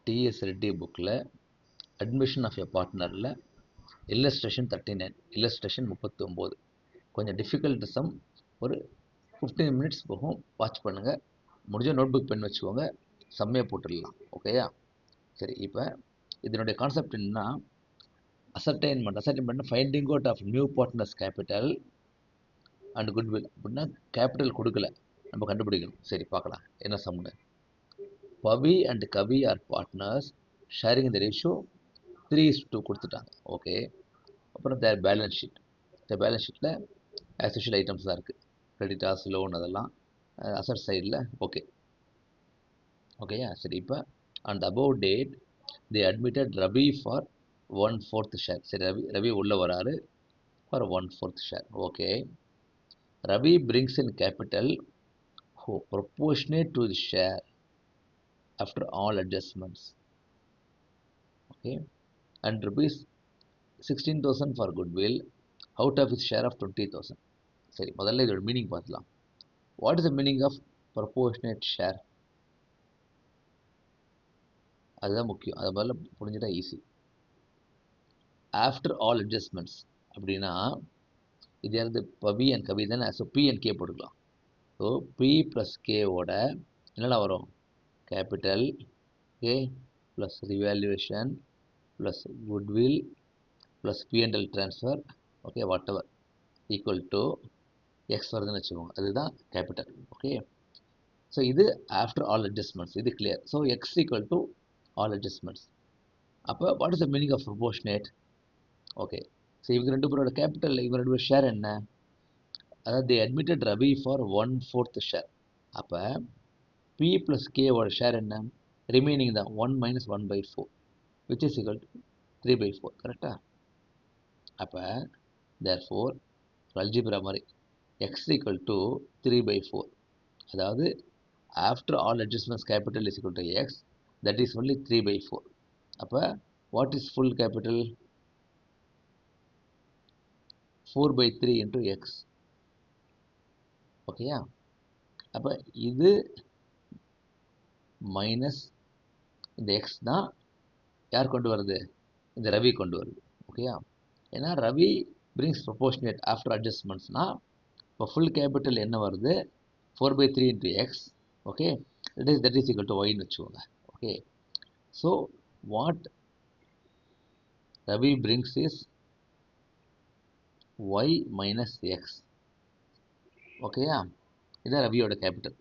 DS Reddy புக்கில் admission of a பார்ட்னரில் illustration 39, illustration 39. கொஞ்சம் டிஃபிகல்ட் சம், ஒரு 15 மினிட்ஸ் போகும், வாட்ச் பண்ணுங்கள். முடிஞ்ச நோட் புக் பென் வச்சுக்கோங்க, செம்மையாக போட்டுடலாம். ஓகேயா? சரி, இப்போ இதனுடைய கான்செப்ட் என்னன்னா, ascertainment finding out of new partners capital and goodwill. அப்படின்னா கேபிட்டல் கொடுக்கல, நம்ம கண்டுபிடிக்கணும். சரி, பார்க்கலாம் என்ன சம்னு. Pavi and Kavi are partners sharing இந்த ரேஷியோ 3:2 கொடுத்துட்டாங்க. ஓகே, அப்புறம் தேர் பேலன்ஸ் ஷீட். இந்த பேலன்ஸ் ஷீட்டில் ஆஸ் யூஷுவல் ஐட்டம்ஸ் தான் இருக்குது, கிரெடிட்டார்ஸ், லோன், அதெல்லாம் அசட் சைடில். ஓகே, ஓகேயா? சரி, இப்போ அந்த above date the admitted Ravi for 1/4 share. சரி, ரவி உள்ளே வராரு for 1/4 share. Okay, Ravi brings in capital proportionate to the share after all adjustments. Okay, and rupees 16,000 for goodwill out of his share of 20,000. சரி, முதல்ல இதோட மீனிங் பார்க்கலாம். What is the meaning of proportionate share? அதுதான் முக்கியம். அது முதல்ல புரிஞ்சுட்டா easy. After all adjustments அப்படின்னா இது யாரு? பவி அண்ட் கவி தானே. ஸோ பி அண்ட் கே போட்டுக்கலாம். ஸோ பி ப்ளஸ் கேவோட என்னென்ன வரும்? Capital K plus revaluation plus goodwill plus PNL transfer, okay, whatever, equal to X வருதுன்னு வச்சுக்கோங்க. அதுதான் கேபிட்டல். ஓகே, ஸோ இது ஆஃப்டர் ஆல் அட்ஜஸ்ட்மெண்ட்ஸ், இது clear. So X equal to all adjustments. அப்போ what is the meaning of proportionate? Okay, so இவங்க ரெண்டு பேரோட capital, இவங்க ரெண்டு பேர் ஷேர் என்ன? அதாவது தி அட்மிட்டட் ரவி ஃபார் 1/4 ஷேர். அப்போ பி ப்ளஸ் கேவோட ஷேர் என்ன? ரிமைனிங் தான் 1 - 1/4, விச் இஸ் ஈக்குவல் டு 3/4. கரெக்டாக? அப்போ தேர்ஃபோர் அல்ஜிப்ரா மாதிரி x ஈக்குவல் டு 3/4. அதாவது after all adjustments capital is equal to X, that is only 3/4. அப்போ what is full capital? 4/3 into X. ஓகேயா? அப்போ இது மைனஸ் இந்த எக்ஸ் தான் யார் கொண்டு வருது? இந்த ரவி கொண்டு வருது. ஓகேயா? ஏன்னா ரவி பிரிங்ஸ் ப்ரொபோர்ஷனேட் ஆஃப்டர் அட்ஜஸ்ட்மெண்ட்ஸ்னா இப்போ ஃபுல் கேபிட்டல் என்ன வருது? 4/3 into X. Okay, that is equal to ஒய்ன்னு வச்சுக்கோங்க. Okay, so what Ravi brings is Y minus X. ஓகேயா? இதுதான் ரவியோட கேபிட்டல்.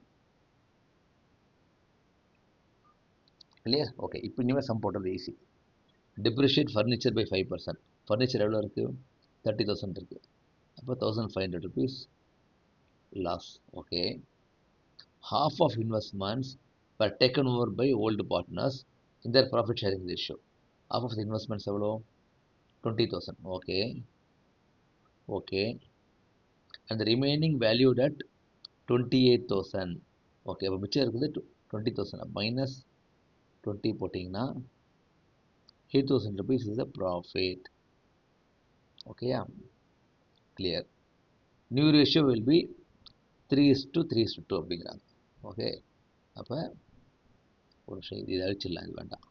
கிளியர்? ஓகே, இப்போ இனிமேல் சம் போட்டது easy. Depreciate furniture by 5%. Furniture எவ்வளோ இருக்குது? 30,000 இருக்குது. அப்போ 1,500 rupees loss. Okay, half of investments were taken over by old partners in their profit sharing ratio. Half of the investments எவ்வளோ? 20,000. Okay, okay, and the remaining valued at 28,000. Okay, அப்போ மிச்சம் இருக்குது 20,000. Minus 20 போட்டிங்கன்னா 8,000 rupees is a profit. ஓகேயா? Clear. New ratio will be 3:3:2 அப்படிங்கிறாங்க. Okay, அப்போ ஒரு விஷயம் இது அழிச்சிடலாம், இது வேண்டாம்.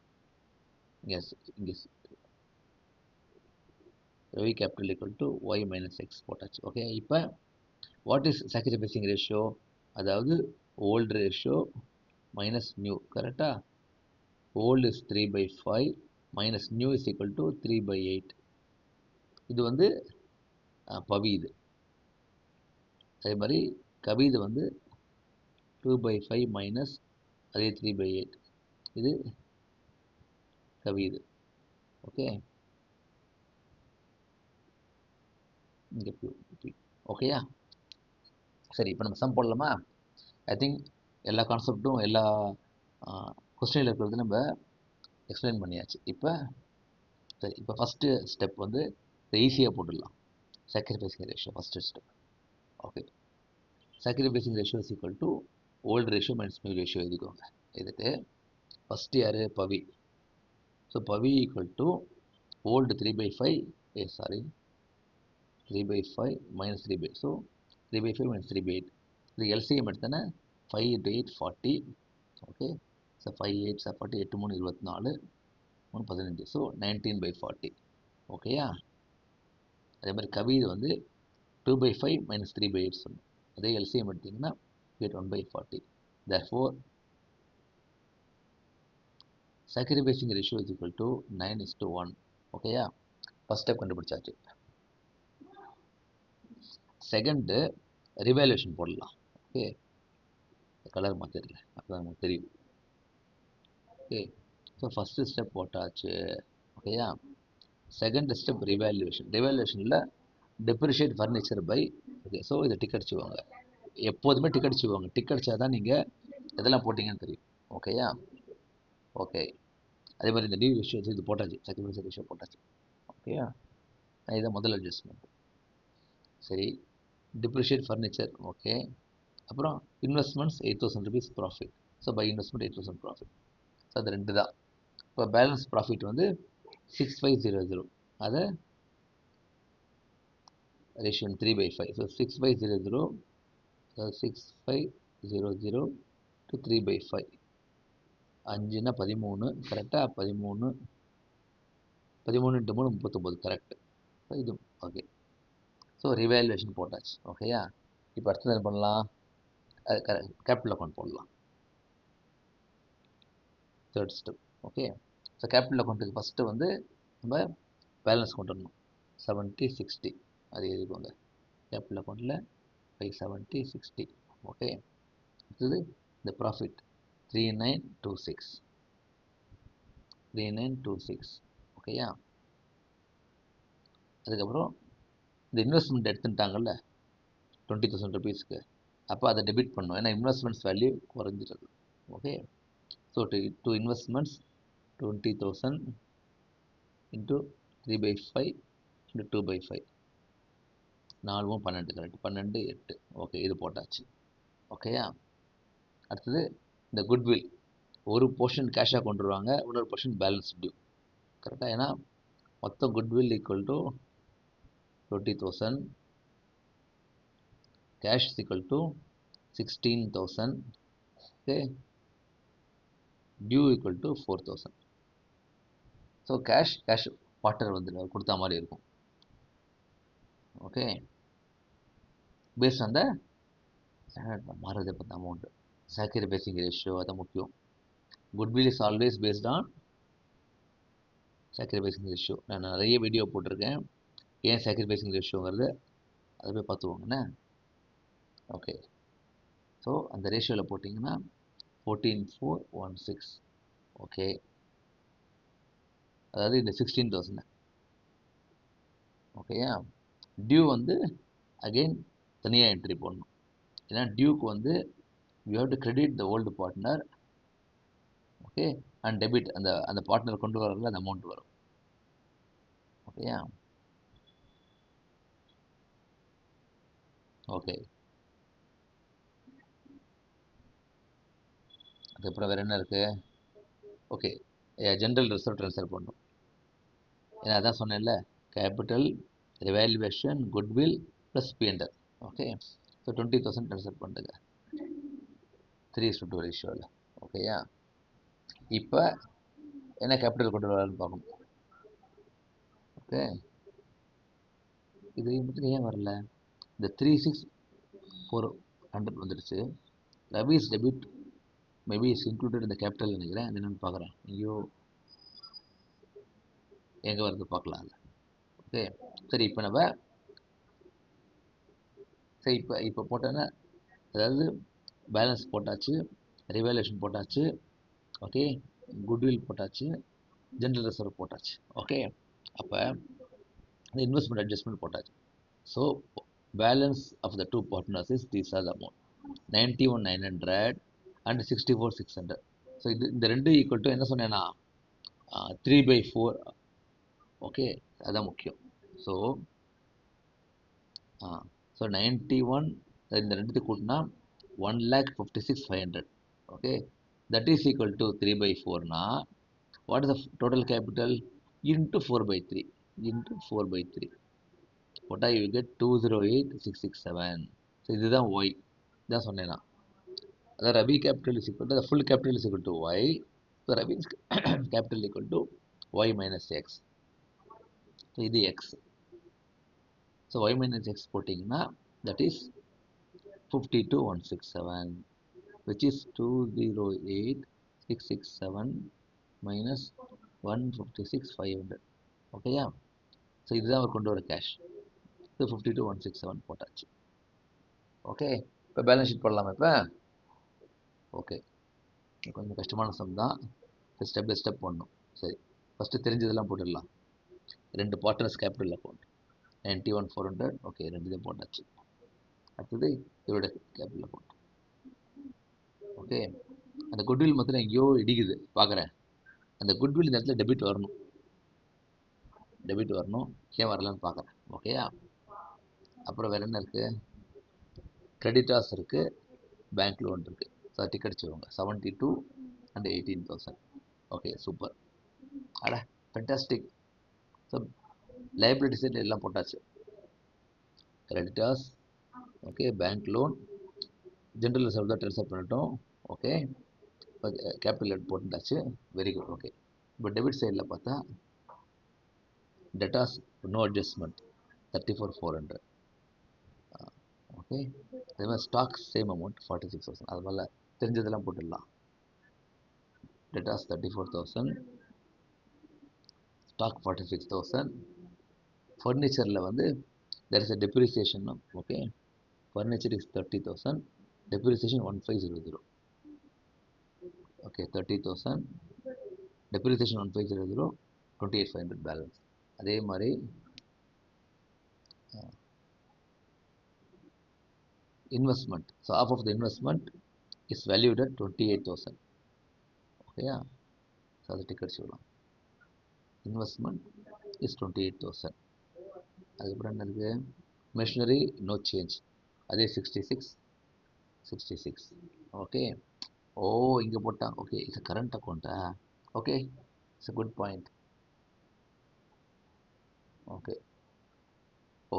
இங்கே Ravi capital equal to y minus x போட்டாச்சு. ஓகே, இப்போ வாட் இஸ் சாக்ரிஃபைசிங் ரேஷியோ? அதாவது ஓல்டு ரேஷியோ மைனஸ் நியூ. கரெக்டாக? Old is 3/5 minus new is equal to 3/8. இது வந்து பவி. இது அதே மாதிரி கவி இது வந்து 2/5 மைனஸ் அதே 3/8. இது கவி இது. ஓகே, இங்கே ஓகேயா? சரி, இப்போ நம்ம சம் போடலாமா? ஐ திங்க் எல்லா கான்செப்டும் எல்லா கொஸ்டினில் இருக்கிறது நம்ம எக்ஸ்பிளைன் பண்ணியாச்சு. இப்போ சரி, இப்போ ஃபஸ்ட்டு ஸ்டெப் வந்து ஈஸியாக போட்டுடலாம். Sacrificing ratio first step. Okay, sacrificing ratio is equal to old ratio minus new ratio எழுதிக்கோங்க. இதுக்கு ஃபஸ்ட்டு யார்? Pavi. So Pavi equal to old 3/5, 3/5 minus 3/8. So 3/5 minus 3/8. இது எல்சிஎம் எடுத்தோன்னா 5 × 8 40. ஓகே, ஸோ 5 8 40 8 3 24 3 15 ஸோ 19/40 ஓகேயா. அதே மாதிரி கவிது வந்து 2/5 - 3/8 சொல்லணும். அதே எல்சிஎம் எடுத்திங்கன்னா get 1/40. therefore sacrificing ratio is equal to 9:1. ஓகேயா. ஃபர்ஸ்ட் ஸ்டெப் கண்டுபிடிச்சாச்சு. செகண்டு ரிவாலுவேஷன் போடலாம். ஓகே, கலர் மாற்றிடல அப்போ நமக்கு தெரியும். ஓகே, ஸோ ஃபஸ்ட்டு ஸ்டெப் போட்டாச்சு. ஓகேயா. Second step revaluation. ரிவாலுவேஷனில் depreciate furniture by. Okay, so இதை டிக் அடிச்சுவாங்க. எப்போதுமே டிக் அடிச்சுவாங்க. டிக் அடிச்சா தான் நீங்கள் எதெல்லாம் போட்டிங்கன்னு தெரியும். ஓகேயா. ஓகே, அதே மாதிரி இந்த டியூ ரேஷியோ இது போட்டாச்சு. சாக்ரிஃபைஸ் ரேஷியோ போட்டாச்சு. ஓகேயா. இதை முதல் அட்ஜஸ்ட்மெண்ட். சரி, டிப்ரிஷியேட் ஃபர்னிச்சர். ஓகே, அப்புறம் investments 8,000 rupees profit. So by investment 8,000 profit. So அது ரெண்டு தான். இப்போ பேலன்ஸ் ப்ராஃபிட் வந்து 6500. அதை ரேஷியோ 3/5. So 6500, 6500 to 3/5. 5ன்னா 13 கரெக்டாக. 13 13 × 3 39 கரெக்ட். இது ஓகே. ஸோ ரிவாலுவேஷன் போட்டாச்சு. ஓகேயா. இப்போ அடுத்தது என்ன பண்ணலாம்? அது கேபிட்டல் அக்கௌண்ட் போடலாம். Third step. Okay, so capital அக்கௌண்ட்டுக்கு ஃபஸ்ட்டு வந்து நம்ம பேலன்ஸ் கொண்டு வரணும். 70 60 அது எழுதிக்கோங்க. கேபிட்டல் அக்கௌண்ட்டில் 570 60. ஓகே, அடுத்தது இந்த ப்ராஃபிட் 3926. 3926. ஓகேயா. அதுக்கப்புறம் இந்த இன்வெஸ்ட்மெண்ட் எடுத்துட்டாங்கல்ல 20,000 rupeesக்கு, அப்போ அதை டெபிட் பண்ணணும். ஏன்னா இன்வெஸ்ட்மெண்ட்ஸ் வேல்யூ குறைஞ்சிருக்கு. Okay, so to investments 20,000 into 3/5 into 2/5. 4 12 correct. 12 8. Okay, இது போட்டாச்சு. ஓகேயா. அடுத்தது இந்த குட்வில் ஒரு போர்ஷன் கேஷாக கொண்டு வருவாங்க, இன்னொரு போர்ஷன் பேலன்ஸ் டியூ. கரெக்டாக. ஏன்னா மொத்தம் goodwill equal to 20,000, cash is equal to 16,000. Okay, due equal to 4,000. So cash partner வந்து கொடுத்தா மாதிரி இருக்கும். ஓகே, பேஸ்ட் ஆன் த மாறுறதை பார்த்த அமௌண்ட். சாக்ரிஃபைசிங் ரேஷியோ அதான் முக்கியம். Goodwill is always based on sacrificing ratio. நான் நிறைய வீடியோ போட்டிருக்கேன் ஏன் சாக்ரிஃபைசிங் ரேஷியோங்கிறது, அதை போய் பார்த்துவோங்கண்ணே. ஓகே, ஸோ அந்த ரேஷியோவில் போட்டிங்கன்னா 14,416. ஓகே, அதாவது இந்த 16,000. ஓகேயா. டியூ வந்து அகெயின் தனியாக என்ட்ரி போடணும். ஏன்னா டியூக்கு வந்து you have to credit the old partner. Okay, and debit அந்த பார்ட்னர் கொண்டு வரல அந்த அமௌண்ட் வரும். ஓகேயா. ஓகே, அதுக்கப்புறம் வேறு என்ன இருக்குது? ஓகே, ஜென்ரல் ரிசர்வ் ட்ரான்ஸ்ஃபர் பண்ணணும். ஏன்னா அதான் சொன்னேன்ல, capital, revolution, goodwill plus P&L. Okay, so 20,000 transfer பண்ணுங்க 3:2 ரேஷியோவில். ஓகேயா. இப்போ என்ன கேபிட்டல் கொண்டு வரலான்னு பார்க்கணும். ஓகே, இது மட்டும் ஏன் வரல? இந்த 36,400 வந்துடுச்சு. Ravi's debit maybe is included இந்த கேபிட்டல் நினைக்கிறேன். அது என்னென்னு பார்க்குறேன். ஐயோ, எங்கே வருது பார்க்கலாம் அது. ஓகே, சரி. இப்போ நம்ம சரி இப்போ போட்டோன்னா, அதாவது பேலன்ஸ் போட்டாச்சு, ரிவாலுவேஷன் போட்டாச்சு, ஓகே, குட்வில் போட்டாச்சு, ஜென்ரல் ரிசர்வ் போட்டாச்சு. ஓகே, அப்போ இந்த இன்வெஸ்ட்மெண்ட் அட்ஜஸ்ட்மெண்ட் போட்டாச்சு. So balance of the two partners is these are the amount 91,900 and 64,600. So இந்த ரெண்டு ஈக்குவல் டு என்ன சொன்னேன்னா 3/4. ஓகே, அதுதான் முக்கியம். ஸோ 91 இந்த ரெண்டுத்துக்கு கூட்டினா 1,56,500. Okay, that is equal to 3/4னா what is the total capital into 4/3 into 4/3 போட்டால் யூ கெட் 208,667. ஸோ இதுதான் ஒய். இதான் சொன்னேன்னா The Ravi capital is equal to the full capital is equal to y. So Ravi's capital equal to y minus x. So இது x. So y minus x போட்டிங்கன்னா that is 52,167, which is 208,667 minus 156,500. ஓகேயா? So இதுதான் அவர் கொண்டு வர cash. இது 52,167 போட்டாச்சு. Okay, இப்போ balance sheet போடலாமா? இப்போ ஓகே, கொஞ்சம் கஷ்டமான சம் தான், ஸ்டெப் பை ஸ்டெப் போடணும். சரி, ஃபஸ்ட்டு தெரிஞ்சதெல்லாம் போட்டுடலாம். 2 பார்ட்னர்ஸ் கேபிட்டல் அக்கௌண்ட் 91,400. ஓகே, 2 இதை போட்டாச்சு. அடுத்தது இவரோட கேபிட்டல் அக்கௌண்ட். ஓகே, அந்த குட்வில் மாத்திரம் எங்கேயோ இடிக்குது பார்க்குறேன். அந்த குட்வில் இந்த இடத்துல டெபிட் வரணும், ஏன் வரலன்னு பார்க்குறேன். ஓகேயா? அப்புறம் வேறு என்ன இருக்குது? கிரெடிட்டாஸ் இருக்குது, பேங்க் லோன் இருக்குது. ஸோ டிக்கெட் வச்சுருவாங்க 72 and 18,000. Okay, super. அட ஃபென்டாஸ்டிக். ஸோ லைபிலிட்டி சைட் எல்லாம் போட்டாச்சு. Creditors, okay, bank loan, general reserve தான் ட்ரான்ஸ்ஃபர் பண்ணிட்டோம். ஓகே, கேபிட்டல் போட்டுட்டாச்சு. Very good. ஓகே, இப்போ டெபிட் சைடில் பார்த்தா டெட்டாஸ் நோ அட்ஜஸ்ட்மெண்ட் 34,400. ஓகே, அதே மாதிரி ஸ்டாக் சேம் அமௌண்ட் 46,000. அது மாதிரில தெரிஞ்சதெல்லாம் போட்டுடலாம். Debtors 34,000, stock 46,000. ஃபர்னிச்சரில் வந்து there is a depreciation. Okay, furniture is 30,000, depreciation 1500. Okay, 30,000, depreciation 1500, 28,500 balance. அதே மாதிரி investment, so half of the investment is valued at 28,000. Okay, so the ticket சொல்லலாம். Investment is 28,000. அதுக்கப்புறம் என்ன இருக்குது? மெஷினரி நோ சேஞ்ச், அதே 66. Okay, ஓ இங்கே போட்டான். ஓகே, இது கரண்ட் அக்கௌண்ட்டா? Okay, it's a good point. Okay,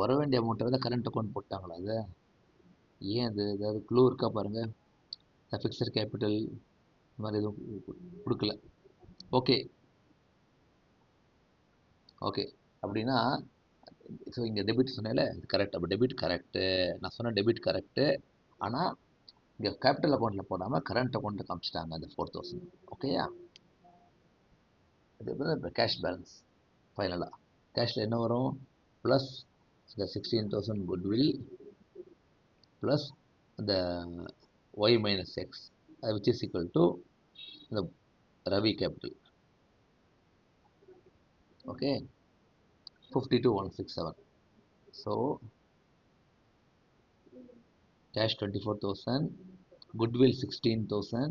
வர வேண்டிய அமௌண்ட்டை வந்து கரண்ட் அக்கௌண்ட் போட்டாங்களா? அது ஏன்? அது ஏதாவது க்ளூ இருக்கா பாருங்கள். ஃபிக்ஸட் கேபிட்டல் இந்த மாதிரி எதுவும் கொடுக்கல. ஓகே, அப்படின்னா ஸோ இங்கே டெபிட் சொன்னேன்ல, இது கரெக்ட். அப்போ டெபிட் கரெக்டு, நான் சொன்ன டெபிட் கரெக்டு. ஆனால் இங்கே கேபிட்டல் அக்கௌண்ட்டில் போடாமல் கரண்ட் அக்கௌண்ட்டில் காமிச்சிட்டாங்க அந்த 4,000. ஓகேயா? இது இப்போ கேஷ் பேலன்ஸ். ஃபைனலாக கேஷில் என்ன வரும்? ப்ளஸ் இந்த 16,000 குட்வில் ப்ளஸ் இந்த y minus x, which is equal to இந்த Ravi capital. Okay, 52,167. So cash 24,000, goodwill 16,000.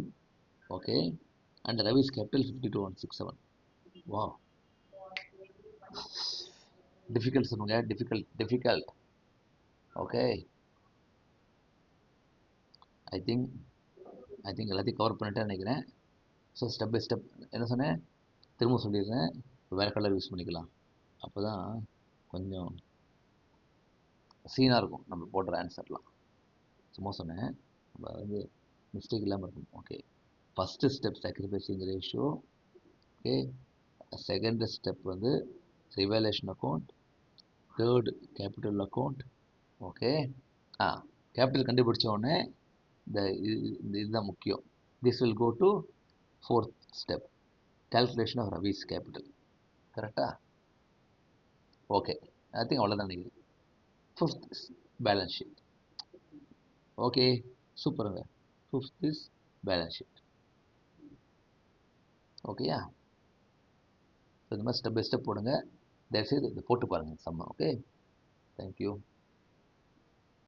Okay, and Ravi's capital 52,167. Wow, difficult சொல்லுங்க, difficult. Okay, I think எல்லாத்தையும் கவர் பண்ணிட்டேன்னு நினைக்கிறேன். ஸோ ஸ்டெப் பை ஸ்டெப் என்ன சொன்னேன் திரும்ப சொல்லிடுறேன். வேறு கலர் யூஸ் பண்ணிக்கலாம், அப்போ தான் கொஞ்சம் சீனாக இருக்கும் நம்ம போடுற ஆன்சர்லாம். சும்மா சொன்னேன், நம்ம வந்து மிஸ்டேக் இல்லாமல் இருக்கும். Okay, first step sacrificing ratio. Okay, second step வந்து revaluation account, third capital account. Okay, capital கண்டுபிடிச்ச உடனே இந்த இதுதான் முக்கியம். This will go to fourth step, calculation of Ravi's capital. கரெக்டா? ஓகே, ஐ திங்க் அவ்வளோதான் நினைக்கிறேன். Fifth balance sheet. ஓகே, சூப்பருங்க. Fifth is balance sheet. ஓகேயா? இந்த மாதிரி ஸ்டெப் பை ஸ்டெப் போடுங்க. தயவுசெய்து இதை போட்டு பாருங்கள் சம்மா. Okay, thank you.